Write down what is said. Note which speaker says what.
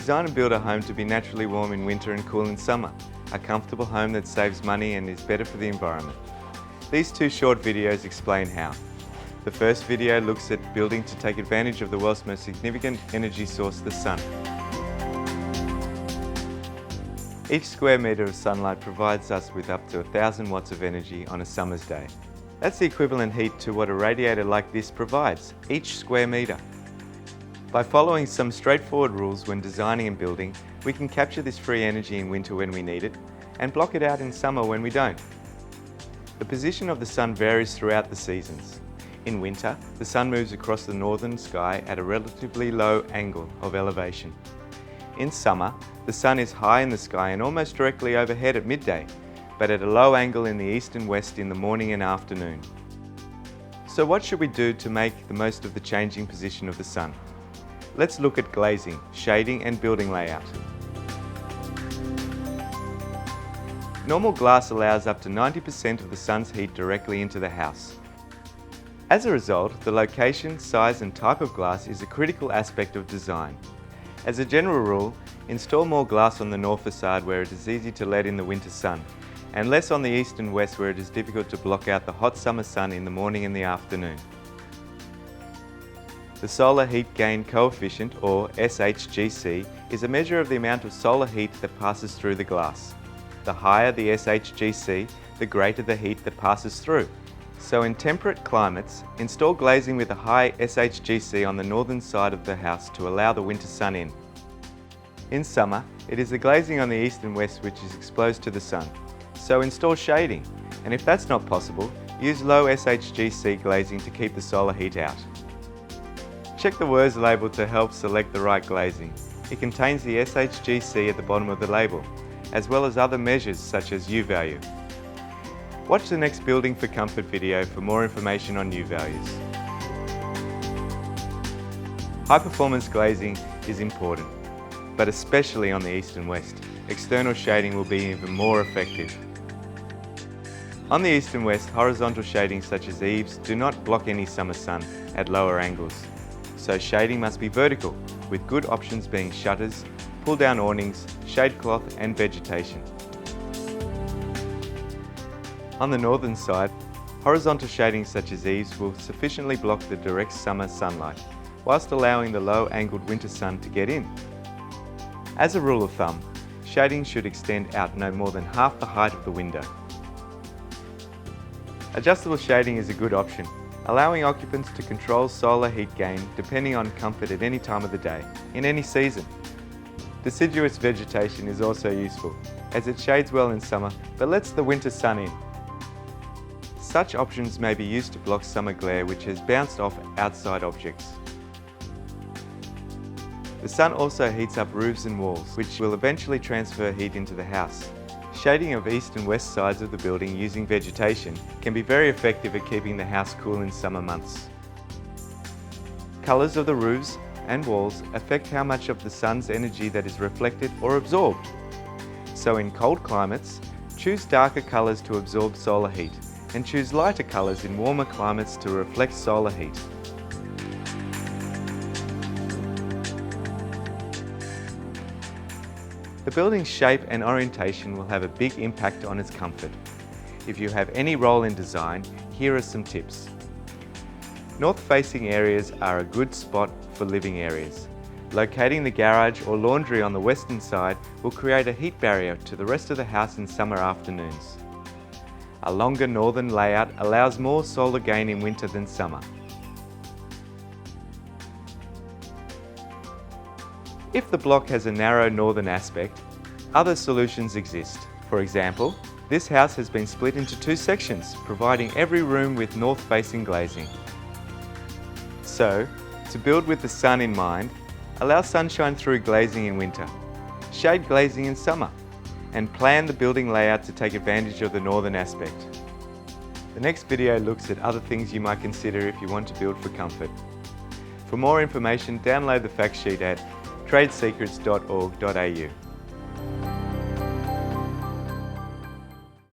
Speaker 1: design and build a home to be naturally warm in winter and cool in summer, a comfortable home that saves money and is better for the environment. These two short videos explain how. The first video looks at building to take advantage of the world's most significant energy source, the sun. Each square metre of sunlight provides us with up to 1,000 watts of energy on a summer's day. That's the equivalent heat to what a radiator like this provides, each square metre. By following some straightforward rules when designing and building, we can capture this free energy in winter when we need it, and block it out in summer when we don't. The position of the sun varies throughout the seasons. In winter, the sun moves across the northern sky at a relatively low angle of elevation. In summer, the sun is high in the sky and almost directly overhead at midday, but at a low angle in the east and west in the morning and afternoon. So what should we do to make the most of the changing position of the sun? Let's look at glazing, shading and building layout. Normal glass allows up to 90% of the sun's heat directly into the house. As a result, the location, size and type of glass is a critical aspect of design. As a general rule, install more glass on the north facade where it is easy to let in the winter sun, and less on the east and west where it is difficult to block out the hot summer sun in the morning and the afternoon. The solar heat gain coefficient, or SHGC, is a measure of the amount of solar heat that passes through the glass. The higher the SHGC, the greater the heat that passes through. So in temperate climates, install glazing with a high SHGC on the northern side of the house to allow the winter sun in. In summer, it is the glazing on the east and west which is exposed to the sun. So install shading, and if that's not possible, use low SHGC glazing to keep the solar heat out. Check the words label to help select the right glazing. It contains the SHGC at the bottom of the label, as well as other measures such as U value. Watch the next Building for Comfort video for more information on U values. High performance glazing is important, but especially on the east and west. External shading will be even more effective. On the east and west, horizontal shading such as eaves do not block any summer sun at lower angles. So shading must be vertical, with good options being shutters, pull-down awnings, shade cloth and vegetation. On the northern side, horizontal shading such as eaves will sufficiently block the direct summer sunlight, whilst allowing the low-angled winter sun to get in. As a rule of thumb, shading should extend out no more than half the height of the window. Adjustable shading is a good option, allowing occupants to control solar heat gain depending on comfort at any time of the day, in any season. Deciduous vegetation is also useful, as it shades well in summer but lets the winter sun in. Such options may be used to block summer glare which has bounced off outside objects. The sun also heats up roofs and walls, which will eventually transfer heat into the house. Shading of east and west sides of the building using vegetation can be very effective at keeping the house cool in summer months. Colours of the roofs and walls affect how much of the sun's energy that is reflected or absorbed. So in cold climates, choose darker colours to absorb solar heat, and choose lighter colours in warmer climates to reflect solar heat. The building's shape and orientation will have a big impact on its comfort. If you have any role in design, here are some tips. North-facing areas are a good spot for living areas. Locating the garage or laundry on the western side will create a heat barrier to the rest of the house in summer afternoons. A longer northern layout allows more solar gain in winter than summer. If the block has a narrow northern aspect, other solutions exist. For example, this house has been split into two sections, providing every room with north-facing glazing. So, to build with the sun in mind, allow sunshine through glazing in winter, shade glazing in summer, and plan the building layout to take advantage of the northern aspect. The next video looks at other things you might consider if you want to build for comfort. For more information, download the fact sheet at tradesecrets.org.au.